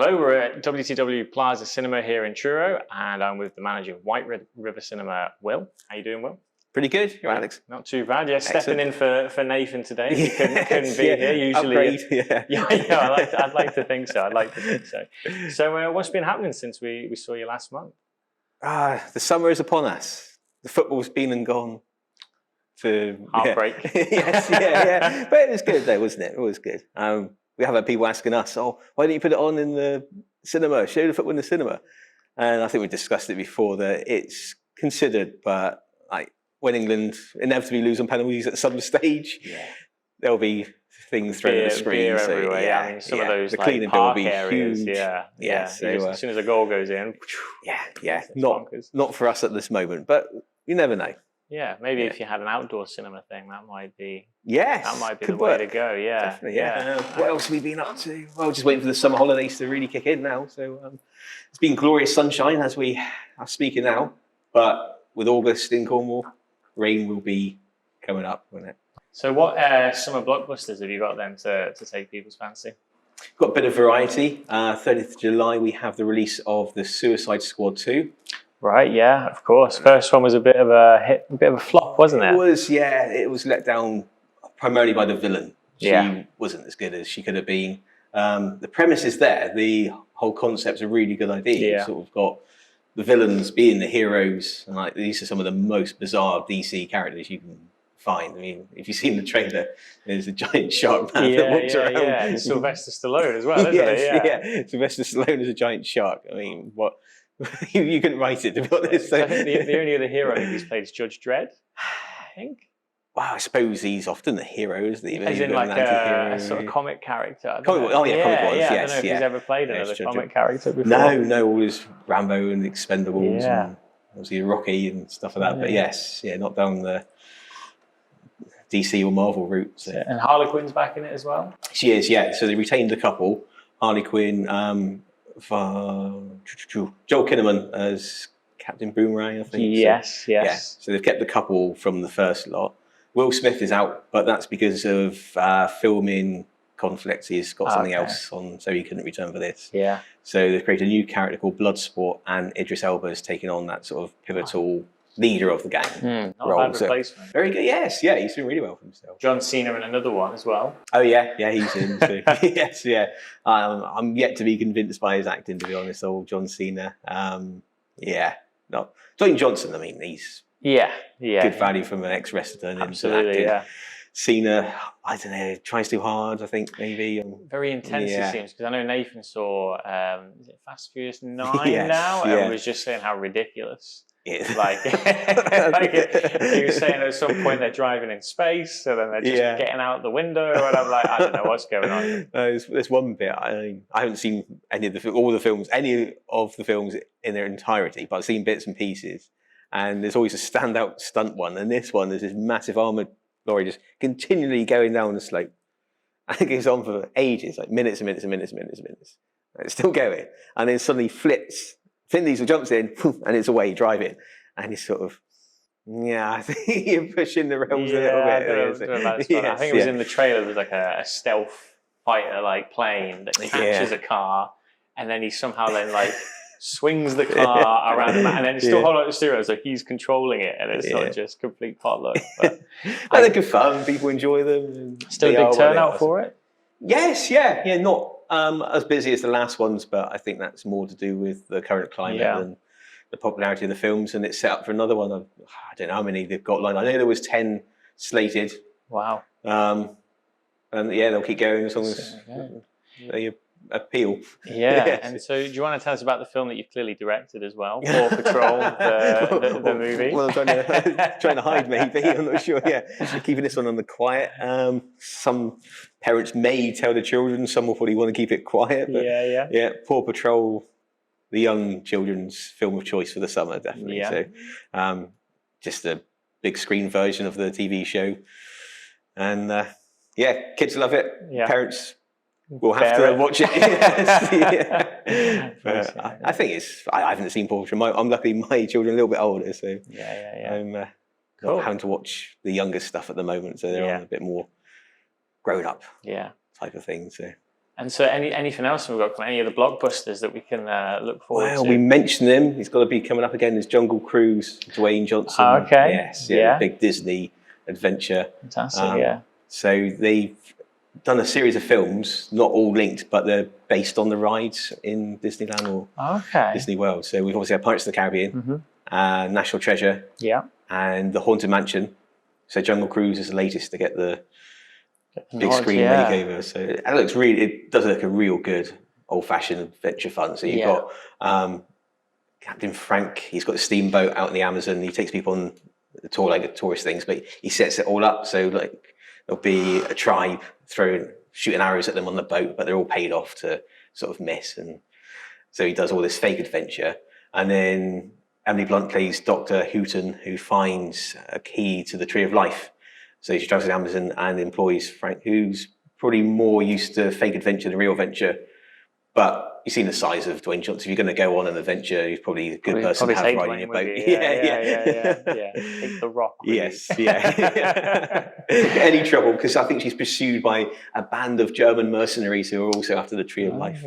Hello, we're at WTW Plaza Cinema here in Truro, and I'm with the manager of White River Cinema, Will. How you doing, Will? Pretty good. You're Alex. Not too bad. Yeah, stepping in for Nathan today. He Yes, couldn't be here. Usually, upgrade, yeah. I'd like to think so. I'd like to think so. So, what's been happening since we saw you last month? The summer is upon us. The football's been and gone. For Heartbreak. Yes, yeah. But it was good though, wasn't it? It was good. We have had people asking us, "Oh, why don't you put it on in the cinema? Show the football in the cinema." And I think we discussed it before that it's considered, but like when England inevitably lose on penalties at some stage, there'll be things thrown at the screen. Beer everywhere. Yeah, I mean, some of those the like cleaning bill will be areas. huge. Yeah. So, as soon as a goal goes in, not for us at this moment, but you never know. Yeah, maybe if you had an outdoor cinema thing, that might be the could way work. to go. Yeah, definitely. Yeah. What else have we been up to? Well, just waiting for the summer holidays to really kick in now. So it's been glorious sunshine as we are speaking now, but with August in Cornwall, rain will be coming up, won't it? So what summer blockbusters have you got then to take people's fancy? Got a bit of variety. 30th of July, we have the release of The Suicide Squad 2. Right, yeah, of course. First one was a bit of a hit, a bit of a flop, wasn't it? It was let down primarily by the villain. She wasn't as good as she could have been. The premise is there. The whole concept's a really good idea. Yeah. You've sort of got the villains being the heroes, and like these are some of the most bizarre DC characters you can find. I mean, if you've seen the trailer, there's a giant shark man that walks around. Yeah, and Sylvester Stallone as well, isn't it? Sylvester Stallone is a giant shark. I mean, what? You couldn't write it, to be honest. I think the only other hero he's played is Judge Dredd, I think. Well, I suppose he's often the hero, isn't he? As in like a sort of comic character. Comic ones, I don't know if he's ever played another comic character before. No, always Rambo and Expendables and obviously Rocky and stuff like that. But not down the DC or Marvel route. So. And Harley Quinn's back in it as well? She is, yeah. So they retained a couple. Harley Quinn, Joel Kinnaman as Captain Boomerang, I think. Yes. Yeah. So they've kept the couple from the first lot. Will Smith is out, but that's because of filming conflicts. He's got something else on, so he couldn't return for this. Yeah. So they've created a new character called Bloodsport, and Idris Elba is taking on that sort of pivotal leader of the gang role. Not a bad replacement. Very good. Yes, yeah, he's doing really well for himself. John Cena in another one as well. Oh yeah, he's in too. Yes, yeah. I'm yet to be convinced by his acting, to be honest. Old John Cena. Dwayne Johnson. I mean, he's good value from an ex-wrestler. Absolutely, yeah. Cena, I don't know, tries too hard, I think, maybe. Very intense, it seems, because I know Nathan saw, is it Fast Furious 9 now? And was just saying how ridiculous. Like, he was saying at some point they're driving in space, so then they're just getting out the window, and I'm like, I don't know what's going on. There's one bit, I haven't seen any of the films in their entirety, but I've seen bits and pieces, and there's always a standout stunt one, and this one, there's this massive armoured lorry just continually going down the slope, and it goes on for ages, like minutes and minutes and minutes and minutes and minutes, and it's still going, and then suddenly flips. Vin Diesel jumps in and it's away driving, and he's sort of, I think you're pushing the realms a little bit. I think it was in the trailer. There's like a stealth fighter like plane that catches a car, and then he somehow then like swings the car around the map, and then it's still holding on the steering, so he's controlling it, and it's not just complete potluck. But they're good fun. People enjoy them. Still a big turnout for it. Yes, not as busy as the last ones, but I think that's more to do with the current climate than the popularity of the films, and it's set up for another one. I don't know how many they've got lined. I know there was 10 slated. Wow. And they'll keep going as long as they appeal. Yeah. And so, do you want to tell us about the film that you've clearly directed as well, Paw Patrol, the movie? Well, I'm trying to hide, maybe. I'm not sure. Yeah, keeping this one on the quiet. Some parents may tell the children. Some will probably want to keep it quiet. But yeah. Paw Patrol, the young children's film of choice for the summer, definitely. Yeah. So, just a big screen version of the TV show, and kids love it. Yeah. Parents. We'll have to watch it. I think I haven't seen Paw Patrol. I'm luckily my children are a little bit older, so I'm not having to watch the younger stuff at the moment. So they're on a bit more grown up type of thing. So And so anything else we've got? Any of the blockbusters that we can look forward to? Well, we mentioned him. He's got to be coming up again. There's Jungle Cruise, Dwayne Johnson. Okay. Yes, yeah. Big Disney adventure. Fantastic, So they've done a series of films, not all linked, but they're based on the rides in Disneyland or Disney World. So we've obviously had Pirates of the Caribbean, National Treasure, and the Haunted Mansion. So Jungle Cruise is the latest to get the big screen makeover. So it does look a real good old-fashioned adventure fun. So you've got Captain Frank. He's got a steamboat out in the Amazon. He takes people on the tour, like tourist things, but he sets it all up. So like there'll be a tribe shooting arrows at them on the boat, but they're all paid off to sort of miss. And so he does all this fake adventure. And then Emily Blunt plays Dr. Hooton, who finds a key to the Tree of Life. So she travels to the Amazon and employs Frank, who's probably more used to fake adventure than real adventure. But you've seen the size of Dwayne Johnson. If you're going to go on an adventure, he's probably a good person to have riding your boat. Yeah. Take the rock. Yes, Any trouble? Because I think she's pursued by a band of German mercenaries who are also after the Tree of Life.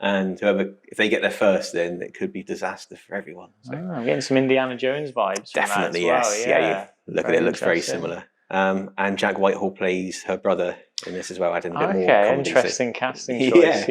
And if they get there first, then it could be disaster for everyone. So. I'm getting some Indiana Jones vibes. Definitely, yes. Yeah, look at it. It looks very similar. And Jack Whitehall plays her brother in this as well, adding a bit more comedy. Interesting casting choice.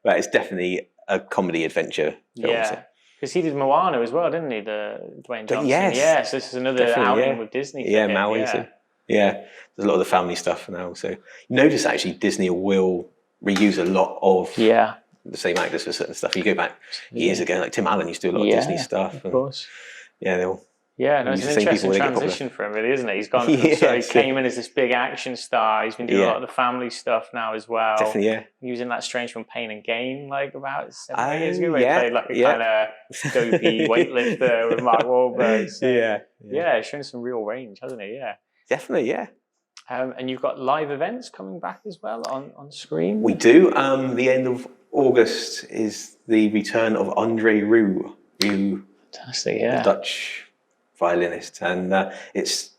But it's definitely a comedy adventure film. Yeah, because he did Moana as well, didn't he? The Dwayne Johnson. Yes, this is another outing with Disney. Yeah, Maui. There's a lot of the family stuff now. So you notice actually Disney will reuse a lot of the same actors for certain stuff. You go back years ago, like Tim Allen used to do a lot of Disney stuff. Of course. They'll. Yeah, it's an interesting transition for him, really, isn't it? He's gone. So he came in as this big action star. He's been doing a lot of the family stuff now as well. Definitely, He was in that Strange from Pain and Gain, like about 7 years ago. Where he played like a kind of dopey weightlifter with Mark Wahlberg. So, showing some real range, hasn't he? Yeah, definitely, and you've got live events coming back as well on screen. We do. The end of August is the return of Andre Rieu. Fantastic, the Dutch violinist, and it's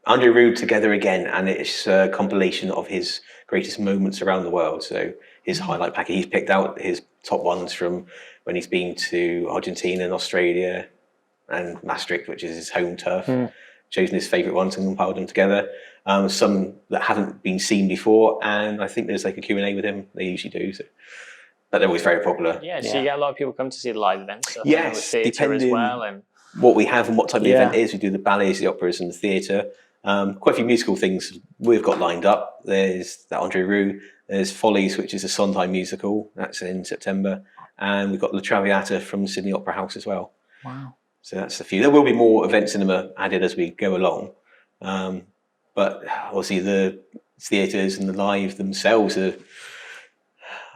Andre Rieu together again, and it's a compilation of his greatest moments around the world. So his highlight packet, he's picked out his top ones from when he's been to Argentina and Australia and Maastricht, which is his home turf, chosen his favourite ones and compiled them together. Some that haven't been seen before, and I think there's like a Q&A with him, they usually do, so. But they're always very popular. Yeah, so you get a lot of people come to see the live events. Yes, depending as well, and what we have and what type of event it is. We do the ballets, the operas, and the theatre. Quite a few musical things we've got lined up. There's that Andre Rieu. There's Follies, which is a Sondheim musical. That's in September. And we've got La Traviata from Sydney Opera House as well. Wow. So that's a few. There will be more event cinema added as we go along. But obviously the theatres and the live themselves are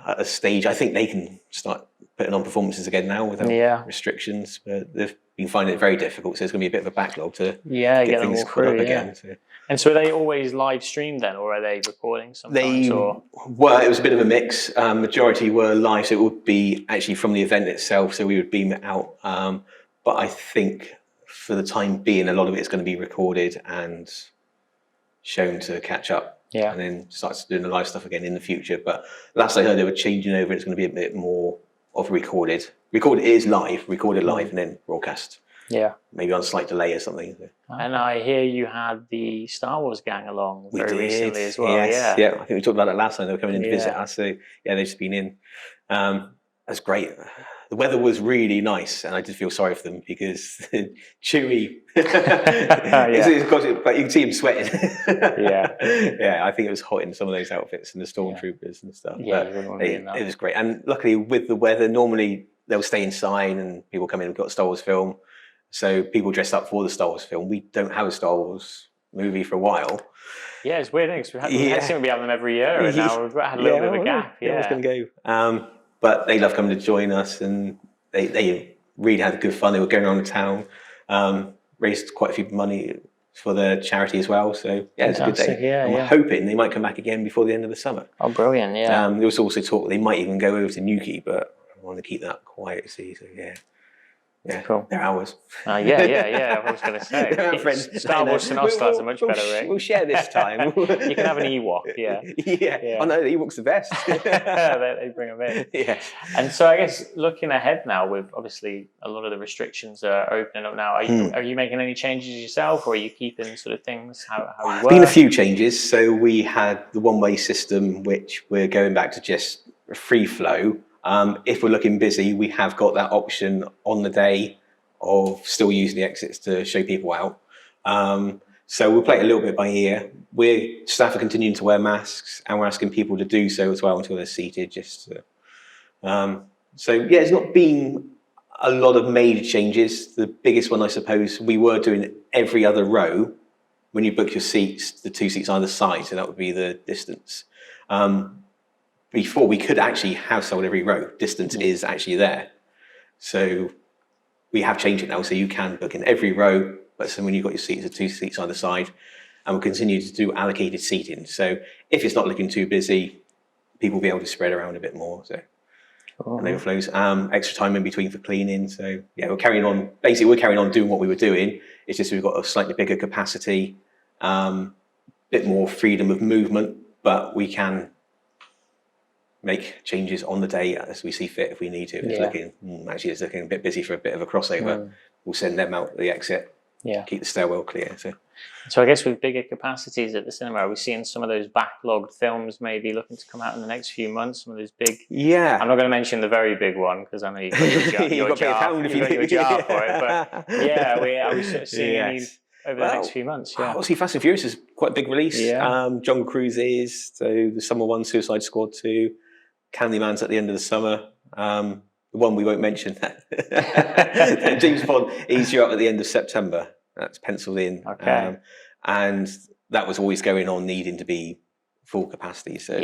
at a stage. I think they can start putting on performances again now without restrictions. But they've been finding it very difficult, so there's going to be a bit of a backlog to get things caught up again. So. And so are they always live streamed then, or are they recording sometimes? It was a bit of a mix. Majority were live, so it would be actually from the event itself, so we would beam it out. But I think for the time being, a lot of it is going to be recorded and shown to catch up. And then starts doing the live stuff again in the future. But last I heard, they were changing over. It's going to be a bit more of recorded. Recorded live, and then broadcast. Yeah. Maybe on a slight delay or something. And I hear you had the Star Wars gang along very recently as well. Yes. Yeah, I think we talked about that last time. They were coming in to visit us. So yeah, they've just been in. That's great. The weather was really nice, and I did feel sorry for them because Chewie, but you can see him sweating. I think it was hot in some of those outfits and the stormtroopers and stuff. Yeah, it was great. And luckily, with the weather, normally they'll stay inside and people come in and got a Star Wars film. So people dressed up for the Star Wars film. We don't have a Star Wars movie for a while. Yeah, it's weird because we seem to be having them every year, and now we've had a little bit of a gap. Yeah, it's going to go. But they love coming to join us, and they really had good fun. They were going around the town, raised quite a few money for the charity as well. So yeah, it's a good day. I'm hoping they might come back again before the end of the summer. Oh, brilliant! Yeah. There was also talk they might even go over to Newquay, but I want to keep that quiet. So yeah. Yeah, cool. They're ours. Yeah. I was going to say, Star Wars Synopstars are much better, right? We'll share this time. You can have an Ewok, yeah. Oh no, the Ewok's the best. They bring them in. Yeah. And so I guess looking ahead now, with obviously a lot of the restrictions are opening up now, are you making any changes yourself, or are you keeping sort of things how you work? Been a few changes. So we had the one-way system, which we're going back to just free flow. If we're looking busy, we have got that option on the day of still using the exits to show people out. So we'll play it a little bit by ear. Staff are continuing to wear masks, and we're asking people to do so as well until they're seated. It's not been a lot of major changes. The biggest one, I suppose, we were doing every other row when you book your seats, the 2 seats either side, so that would be the distance. Before, we could actually have sold every row. Distance is actually there. So we have changed it now, so you can book in every row, but so when you've got your seats, the 2 seats either side, and we'll continue to do allocated seating. So if it's not looking too busy, people will be able to spread around a bit more. So and overflows. Extra time in between for cleaning. So yeah, we're carrying on. Basically, we're carrying on doing what we were doing. It's just we've got a slightly bigger capacity, bit more freedom of movement, but we can make changes on the day as we see fit if we need to. If it's looking a bit busy for a bit of a crossover, we'll send them out the exit. Yeah, keep the stairwell clear. So I guess with bigger capacities at the cinema, are we seeing some of those backlogged films maybe looking to come out in the next few months? Some of those big. Yeah. I'm not going to mention the very big one because I know you've got your jar for it. But yeah, are we sort of seeing any over the next few months? Yeah. Obviously, Fast and Furious is quite a big release. Yeah. Jungle Cruise is, so the summer one, Suicide Squad 2, Candyman's at the end of the summer. The one we won't mention, James Bond, he's due up at the end of September. That's penciled in. Okay. And that was always going on, needing to be full capacity. So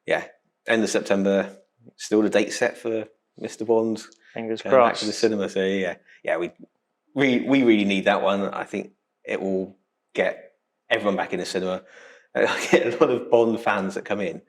end of September, still the date set for Mr. Bond. Fingers crossed. Back to the cinema. So we really need that one. I think it will get everyone back in the cinema. I get a lot of Bond fans that come in.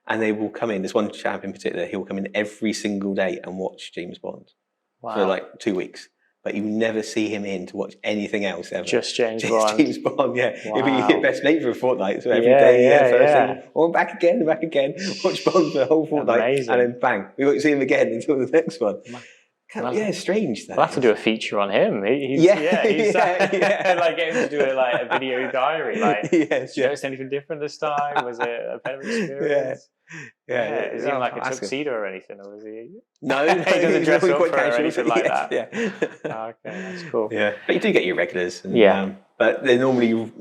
And they will come in. There's one chap in particular. He will come in every single day and watch James Bond for like 2 weeks. But you never see him in to watch anything else ever. Just James Bond. James Bond, yeah. He'll be your best mate for a fortnight. So every day, first thing, back again. Watch Bond for a whole fortnight. Amazing. And then bang, we won't see him again until the next one. It's strange. We'll have to do a feature on him. He's like getting to do a video diary. Like, did you notice anything different this time? Was it a better experience? Is he in like a tuxedo or anything, or is he? No, he doesn't dress up quite for casual, anything like that. Okay, that's cool. Yeah, but you do get your regulars. And, but they normally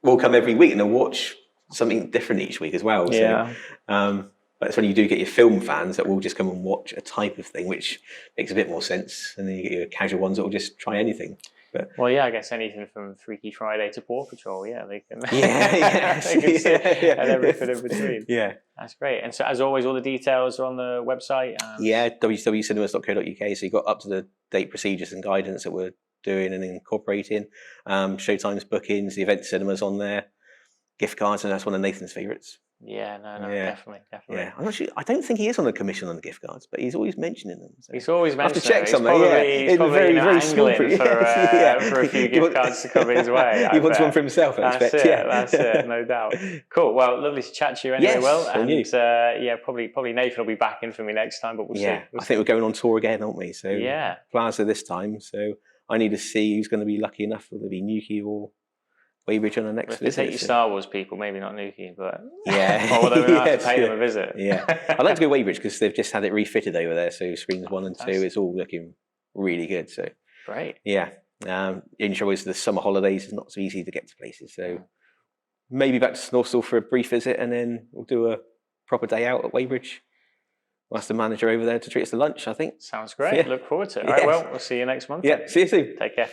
will come every week and they'll watch something different each week as well. So, but it's when you do get your film fans that will just come and watch a type of thing, which makes a bit more sense. And then you get your casual ones that will just try anything. But, I guess anything from Freaky Friday to Paw Patrol, they can. They can see and everything in between. Yeah, that's great. And so, as always, all the details are on the website. www.cinemas.co.uk. So you got up to the date procedures and guidance that we're doing and incorporating. Showtimes, bookings, the event cinemas on there, gift cards, and that's one of Nathan's favourites. Definitely. Yeah, I don't think he is on a commission on the gift cards, but he's always mentioning them. So. He's always mentioning them. I have to check something. He's probably very small for a few gift cards to come his way. He wants one for himself, I expect. That's it, no doubt. Cool. Well, lovely to chat to you anyway, Will. And probably Nathan will be back in for me next time, but we'll see. I think we're going on tour again, aren't we? So Plaza this time. So I need to see who's going to be lucky enough, whether it be Nuki or Weybridge on the next visit. Take your Star Wars people, maybe not Nuki, but although we might have to pay them a visit. I'd like to go Weybridge because they've just had it refitted over there. So screens 1 and 2, it's all looking really good. So great. The intro is the summer holidays. It's not so easy to get to places. So maybe back to Snorstal for a brief visit, and then we'll do a proper day out at Weybridge. We'll ask the manager over there to treat us to lunch, I think. Sounds great. Look forward to it. All right, well, we'll see you next month. See you soon. Take care.